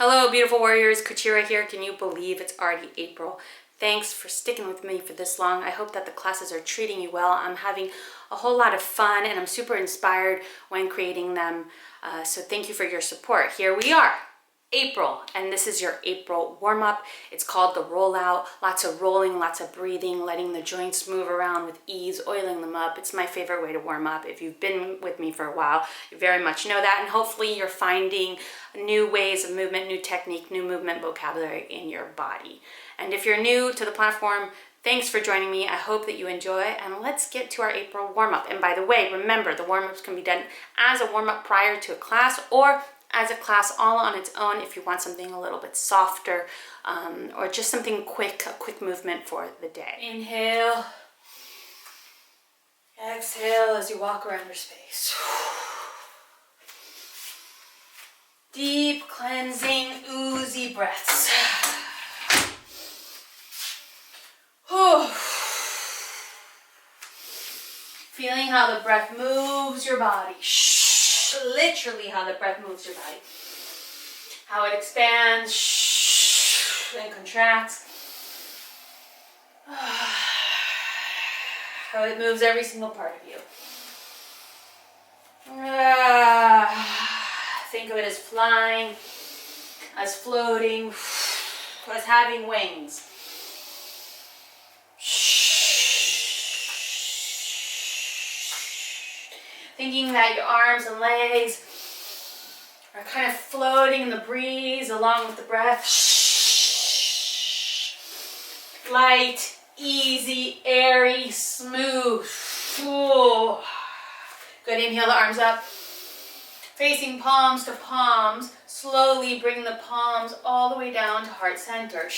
Hello, beautiful warriors. Kuchira here. Can you believe it's already April? Thanks for sticking with me for this long. I hope that the classes are treating you well. I'm having a whole lot of fun and I'm super inspired when creating them. So thank you for your support. Here we are, April, and this is your April warm-up. It's called the rollout. Lots of rolling, lots of breathing, letting the joints move around with ease, oiling them up. It's my favorite way to warm up. If you've been with me for a while, you very much know that, and hopefully you're finding new ways of movement, new technique, new movement vocabulary in your body. And if you're new to the platform, thanks for joining me. I hope that you enjoy, and let's get to our April warm-up. And by the way, remember, the warm-ups can be done as a warm-up prior to a class or as a class all on its own if you want something a little bit softer or just something quick, a quick movement for the day. Inhale. Exhale as you walk around your space. Deep, cleansing, oozy breaths. Feeling how the breath moves your body. Literally how the breath moves your body. How it expands and contracts. How it moves every single part of you. Think of it as flying, as floating, as having wings. Thinking that your arms and legs are kind of floating in the breeze along with the breath. Light, easy, airy, smooth. Good, inhale the arms up. Facing palms to palms. Slowly bring the palms all the way down to heart center.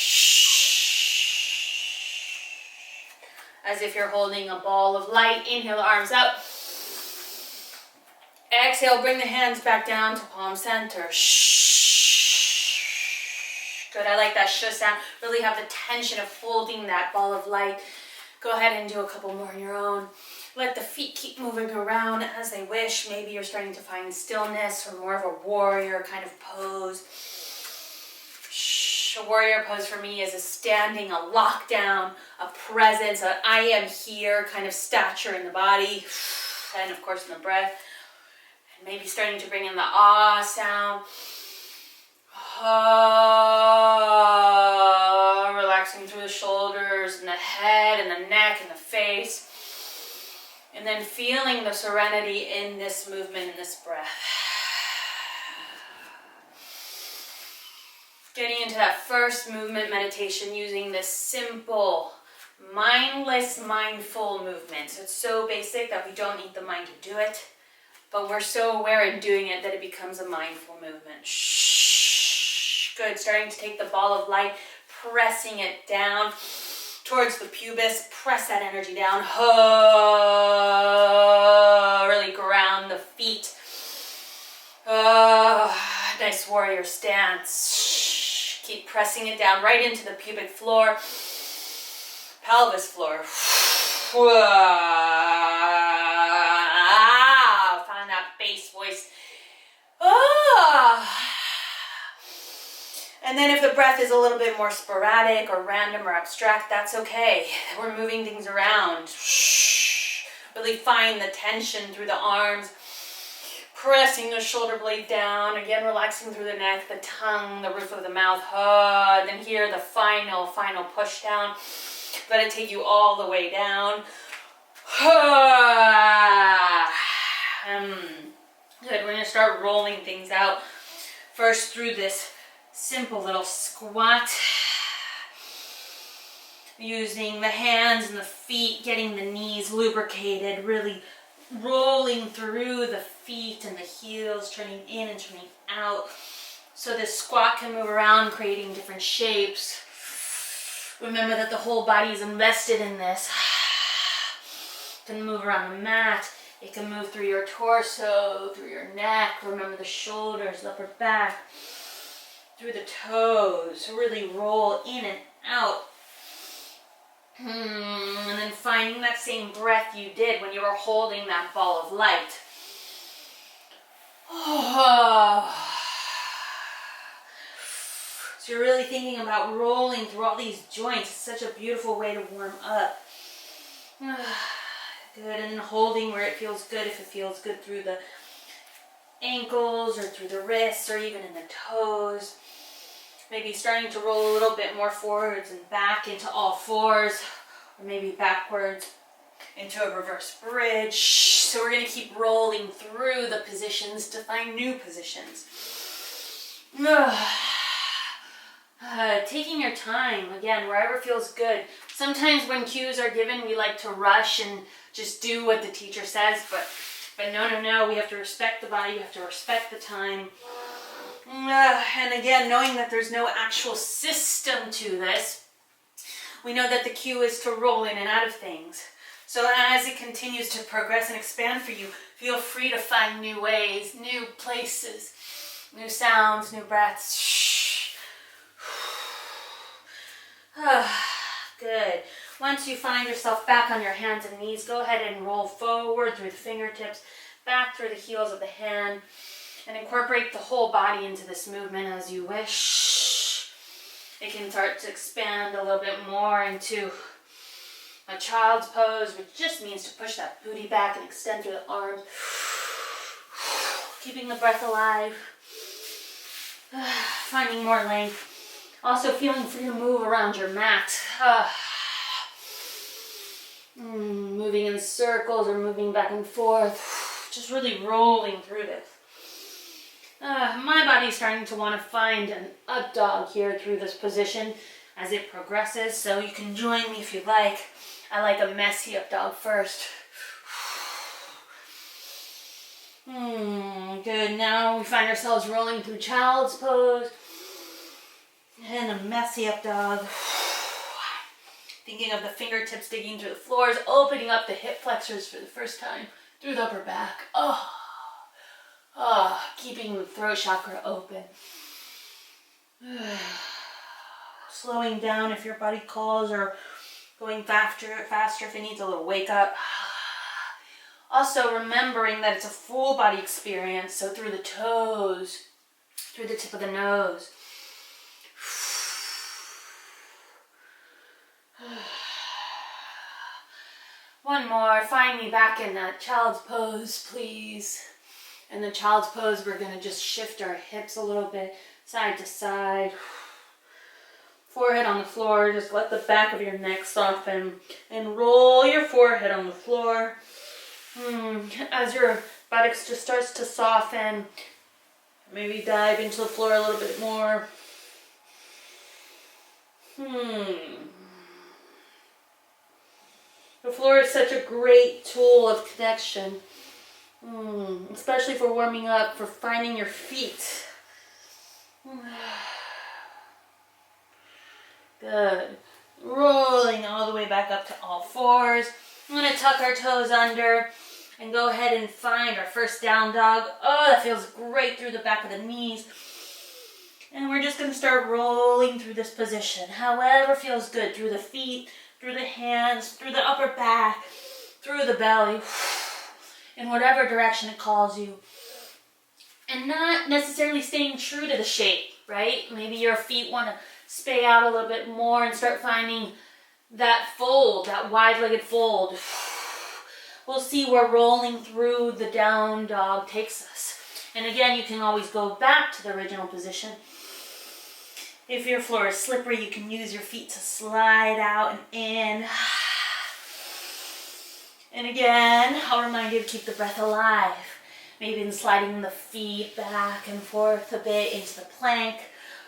As if you're holding a ball of light. Inhale the arms up. Exhale, bring the hands back down to palm center. Good, I like that sh sound. Really have the tension of holding that ball of light. Go ahead and do a couple more on your own. Let the feet keep moving around as they wish. Maybe you're starting to find stillness or more of a warrior kind of pose. A warrior pose for me is a standing, a lockdown, a presence, a I am here kind of stature in the body. And of course in the breath. Maybe starting to bring in the ah sound. Relaxing through the shoulders and the head and the neck and the face. And then feeling the serenity in this movement, in this breath. Getting into that first movement meditation using this simple, mindless, mindful movement. So it's so basic that we don't need the mind to do it. But we're so aware in doing it that it becomes a mindful movement. Good, starting to take the ball of light, pressing it down towards the pubis. Press that energy down. Really ground the feet. Nice warrior stance. Keep pressing it down right into the pubic floor, pelvis floor. Bass voice. And then if the breath is a little bit more sporadic or random or abstract, that's okay. We're moving things around. Really find the tension through the arms. Pressing the shoulder blade down. Again, relaxing through the neck, the tongue, the roof of the mouth. Then here, the final push down. Let it take you all the way down. Good, we're going to start rolling things out. First through this simple little squat. Using the hands and the feet, getting the knees lubricated, really rolling through the feet and the heels, turning in and turning out. So this squat can move around, creating different shapes. Remember that the whole body is invested in this. It can move around the mat. It can move through your torso, through your neck. Remember the shoulders, the upper back, through the toes. Really roll in and out. And then finding that same breath you did when you were holding that ball of light. So you're really thinking about rolling through all these joints. It's such a beautiful way to warm up. Good, and then holding where it feels good, if it feels good through the ankles or through the wrists or even in the toes. Maybe starting to roll a little bit more forwards and back into all fours, or maybe backwards into a reverse bridge. So we're going to keep rolling through the positions to find new positions. Taking your time, again, wherever feels good. Sometimes when cues are given, we like to rush and just do what the teacher says, but no, we have to respect the body, we have to respect the time. And again, knowing that there's no actual system to this, we know that the cue is to roll in and out of things. So as it continues to progress and expand for you, feel free to find new ways, new places, new sounds, new breaths. Good. Once you find yourself back on your hands and knees, go ahead and roll forward through the fingertips, back through the heels of the hand, and incorporate the whole body into this movement as you wish. It can start to expand a little bit more into a child's pose, which just means to push that booty back and extend through the arms. Keeping the breath alive. Finding more length. Also feeling free to move around your mat. Moving in circles or moving back and forth. Just really rolling through this. My body's starting to want to find an up dog here through this position as it progresses, so you can join me if you like. I like a messy up dog first. Good. Now we find ourselves rolling through child's pose and a messy up dog. Thinking of the fingertips digging through the floors, opening up the hip flexors for the first time through the upper back. Keeping the throat chakra open. Slowing down if your body calls, or going faster if it needs a little wake up. Also remembering that it's a full body experience, so through the toes, through the tip of the nose. One more. Find me back in that child's pose, please. In the child's pose, we're going to just shift our hips a little bit, side to side. Forehead on the floor. Just let the back of your neck soften and roll your forehead on the floor. As your buttocks just starts to soften, maybe dive into the floor a little bit more. The floor is such a great tool of connection, especially for warming up, for finding your feet. Good. Rolling all the way back up to all fours. I'm going to tuck our toes under and go ahead and find our first down dog. Oh, that feels great through the back of the knees. And we're just going to start rolling through this position, however feels good, through the feet, through the hands, through the upper back, through the belly, in whatever direction it calls you. And not necessarily staying true to the shape, right? Maybe your feet want to spay out a little bit more and start finding that fold, that wide-legged fold. We'll see where rolling through the down dog takes us. And again, you can always go back to the original position. If your floor is slippery, you can use your feet to slide out and in. And again, I'll remind you to keep the breath alive. Maybe in sliding the feet back and forth a bit into the plank,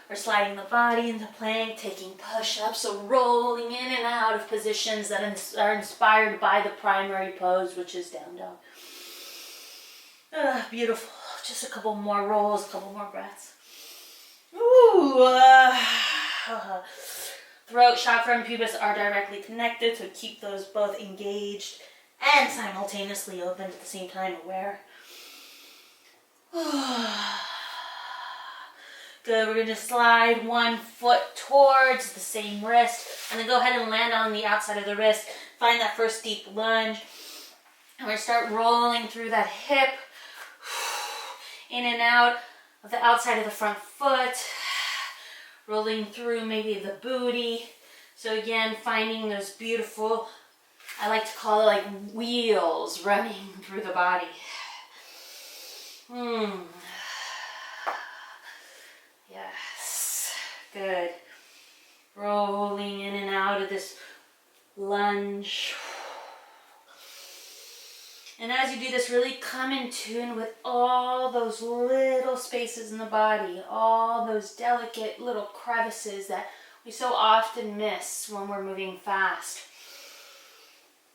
or sliding the body into plank, taking push-ups, so rolling in and out of positions that are inspired by the primary pose, which is down dog. Beautiful. Just a couple more rolls, a couple more breaths. Throat chakra and pubis are directly connected, so keep those both engaged and simultaneously open at the same time, aware. Good, we're going to slide one foot towards the same wrist, and then go ahead and land on the outside of the wrist. Find that first deep lunge, and we're going to start rolling through that hip, in and out of the outside of the front foot, rolling through maybe the booty. So again, finding those beautiful, I like to call it like wheels running through the body. Yes, good. Rolling in and out of this lunge. And as you do this, really come in tune with all those little spaces in the body, all those delicate little crevices that we so often miss when we're moving fast.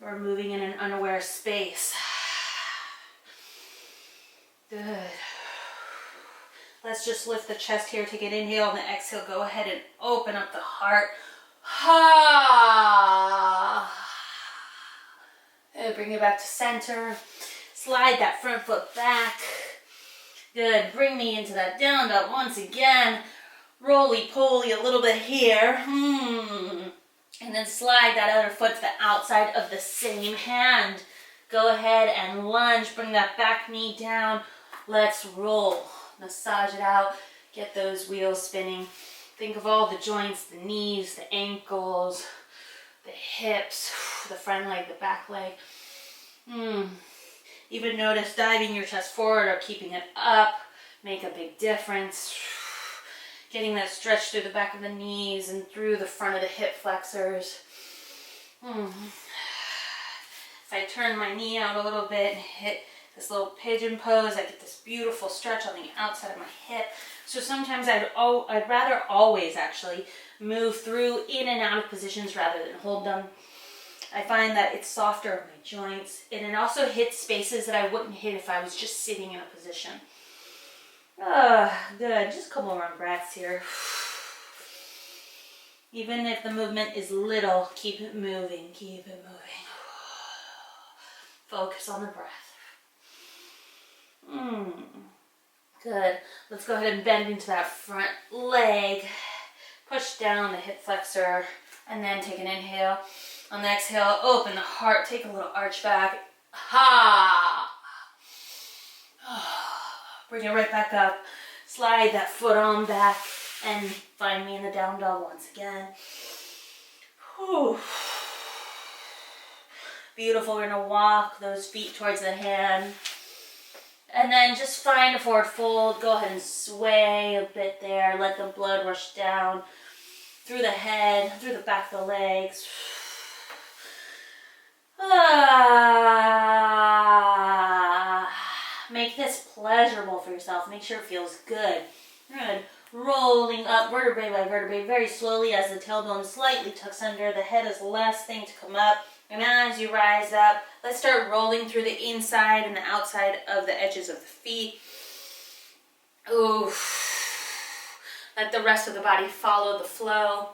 We're moving in an unaware space. Good. Let's just lift the chest here. Take an inhale and the exhale. Go ahead and open up the heart. And bring it back to center. Slide that front foot back. Good. Bring me into that down dog once again. Roly-poly a little bit here. And then slide that other foot to the outside of the same hand. Go ahead and lunge. Bring that back knee down. Let's roll. Massage it out. Get those wheels spinning. Think of all the joints, the knees, the ankles, the hips, the front leg, the back leg. Even notice diving your chest forward or keeping it up. Make a big difference. Getting that stretch through the back of the knees and through the front of the hip flexors. If I turn my knee out a little bit and hit this little pigeon pose, I get this beautiful stretch on the outside of my hip. So sometimes I'd rather always actually move through in and out of positions rather than hold them. I find that it's softer on my joints, and it also hits spaces that I wouldn't hit if I was just sitting in a position. Good. Just a couple more breaths here. Even if the movement is little, keep it moving. Keep it moving. Focus on the breath. Good. Let's go ahead and bend into that front leg. Push down the hip flexor, and then take an inhale. On the exhale, open the heart. Take a little arch back. Bring it right back up. Slide that foot on back and find me in the down dog once again. Beautiful. We're going to walk those feet towards the hand. And then just find a forward fold. Go ahead and sway a bit there. Let the blood rush down through the head, through the back of the legs. Make this pleasurable for yourself. Make sure it feels good. Good. Rolling up vertebrae by vertebrae very slowly as the tailbone slightly tucks under. The head is the last thing to come up. And as you rise up, let's start rolling through the inside and the outside of the edges of the feet. Let the rest of the body follow the flow.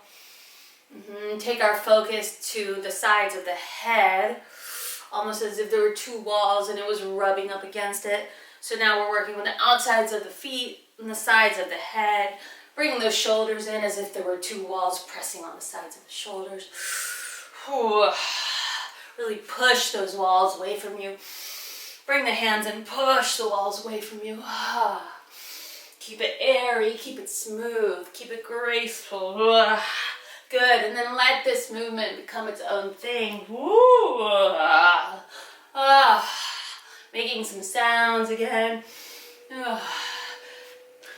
Take our focus to the sides of the head, almost as if there were two walls and it was rubbing up against it. So now we're working with the outsides of the feet and the sides of the head. Bring those shoulders in as if there were two walls pressing on the sides of the shoulders. Really push those walls away from you. Bring the hands and push the walls away from you. Keep it airy, keep it smooth, keep it graceful. Good, and then let this movement become its own thing. Making some sounds again.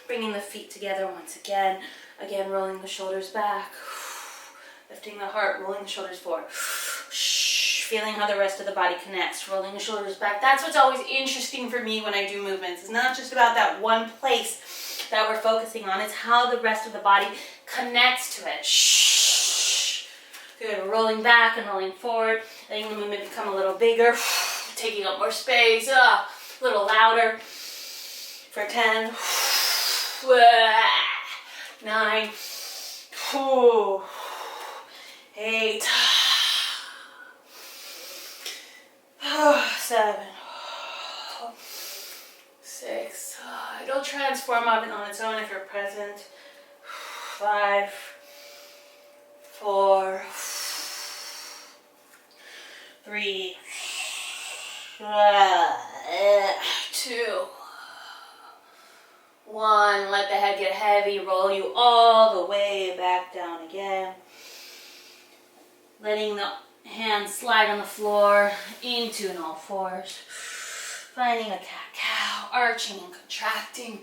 Bringing the feet together once again. Again, rolling the shoulders back. Lifting the heart, rolling the shoulders forward. Feeling how the rest of the body connects, rolling the shoulders back. That's what's always interesting for me when I do movements. It's not just about that one place that we're focusing on. It's how the rest of the body connects to it. Good. Rolling back and rolling forward. Letting the movement become a little bigger. Taking up more space. A little louder. For 10. 9. 8. 7. 6. It'll transform on its own if you're present. 5. 4. 3. 2. 1. 1, let the head get heavy, roll you all the way back down again. Letting the hands slide on the floor into an all fours. Finding a cat-cow, arching and contracting.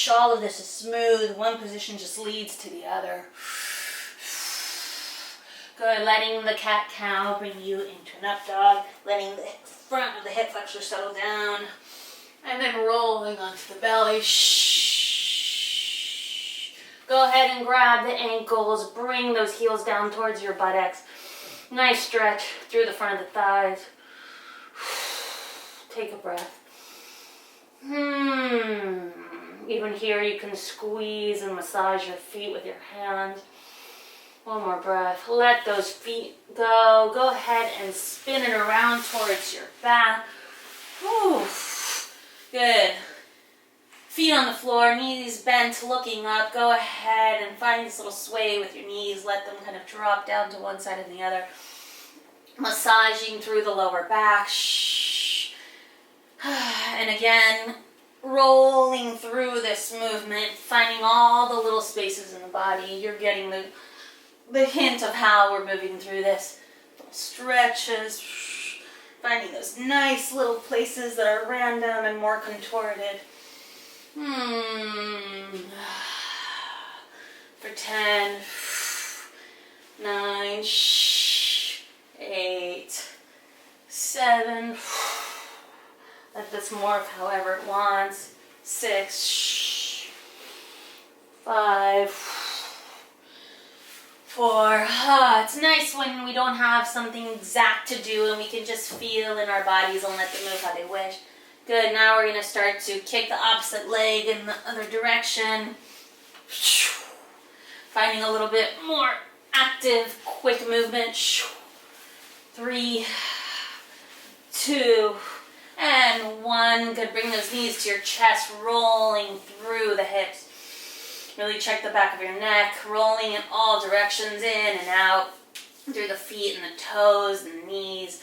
All of this is smooth. One position just leads to the other. Good, letting the cat-cow bring you into an up dog. Letting the front of the hip flexor settle down. And then rolling onto the belly. Go ahead and grab the ankles. Bring those heels down towards your buttocks. Nice stretch through the front of the thighs. Take a breath. Even here you can squeeze and massage your feet with your hands. One more breath. Let those feet go. Go ahead and spin it around towards your back. Whew. Good. Feet on the floor, knees bent, looking up. Go ahead and find this little sway with your knees. Let them kind of drop down to one side and the other. Massaging through the lower back. And again, rolling through this movement, finding all the little spaces in the body. You're getting the hint of how we're moving through this. Little stretches, finding those nice little places that are random and more contorted. For 10, 9, 8, 7, let this morph however it wants. 6, 5, 4. It's nice when we don't have something exact to do and we can just feel in our bodies and let them move how they wish. Good, now we're going to start to kick the opposite leg in the other direction. Finding a little bit more active, quick movement. 3, 2, and 1. Good, bring those knees to your chest, rolling through the hips. Really check the back of your neck, rolling in all directions, in and out, through the feet and the toes and the knees.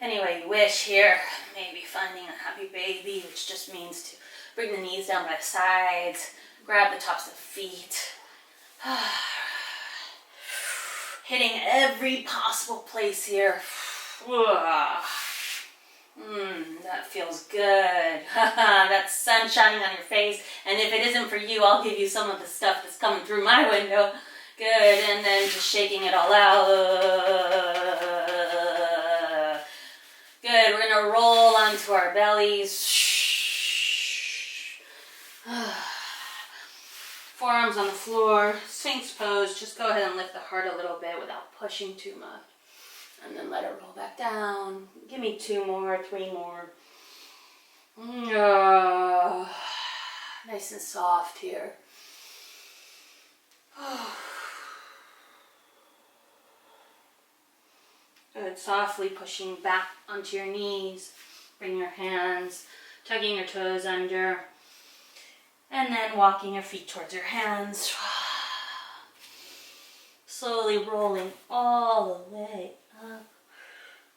Any way you wish here. Maybe finding a happy baby, which just means to bring the knees down by the sides, grab the tops of the feet. Hitting every possible place here. That feels good. That sun shining on your face. And if it isn't for you, I'll give you some of the stuff that's coming through my window. Good, and then just shaking it all out. Good, we're gonna roll onto our bellies. Forearms on the floor, Sphinx pose. Just go ahead and lift the heart a little bit without pushing too much. And then let it roll back down. Give me 2 more, 3 more. Nice and soft here. Good, softly pushing back onto your knees. Bring your hands, tugging your toes under. And then walking your feet towards your hands. Slowly rolling all the way up.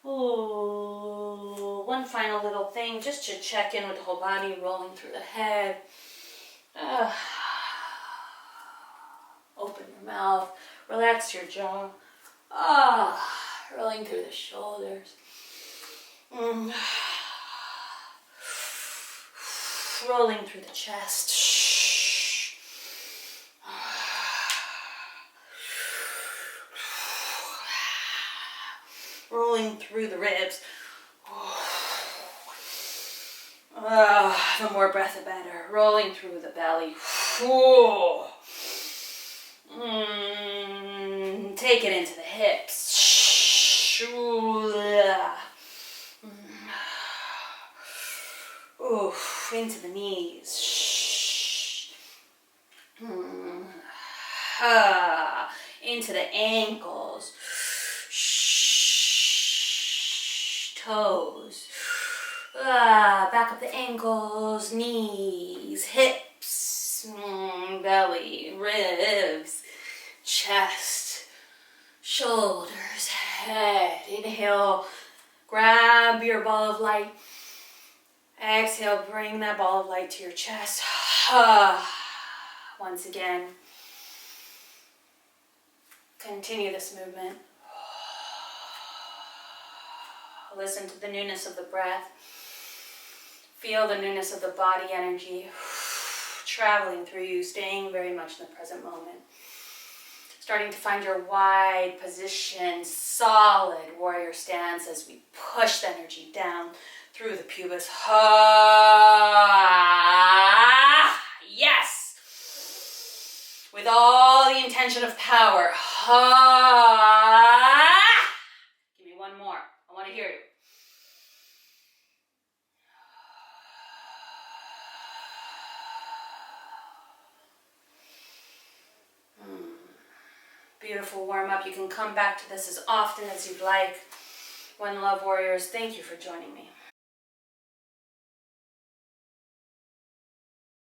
Ooh, one final little thing, just to check in with the whole body, rolling through the head. Open your mouth, relax your jaw. Rolling through the shoulders. Rolling through the chest. Rolling through the ribs. The more breath, the better. Rolling through the belly. Take it into the hips. Into the knees. Into the ankles. Toes. Back up the ankles, knees, hips, belly, ribs, chest, shoulders, head. Inhale, Grab your ball of light. Exhale, bring that ball of light to your chest. Once again, continue this movement. Listen to the newness of the breath. Feel the newness of the body energy traveling through you, staying very much in the present moment. Starting to find your wide position, solid warrior stance as we push the energy down through the pubis. Yes! With all the intention of power. Give me one more. I want to hear you. Beautiful warm up. You can come back to this as often as you'd like. One love, warriors. Thank you for joining me.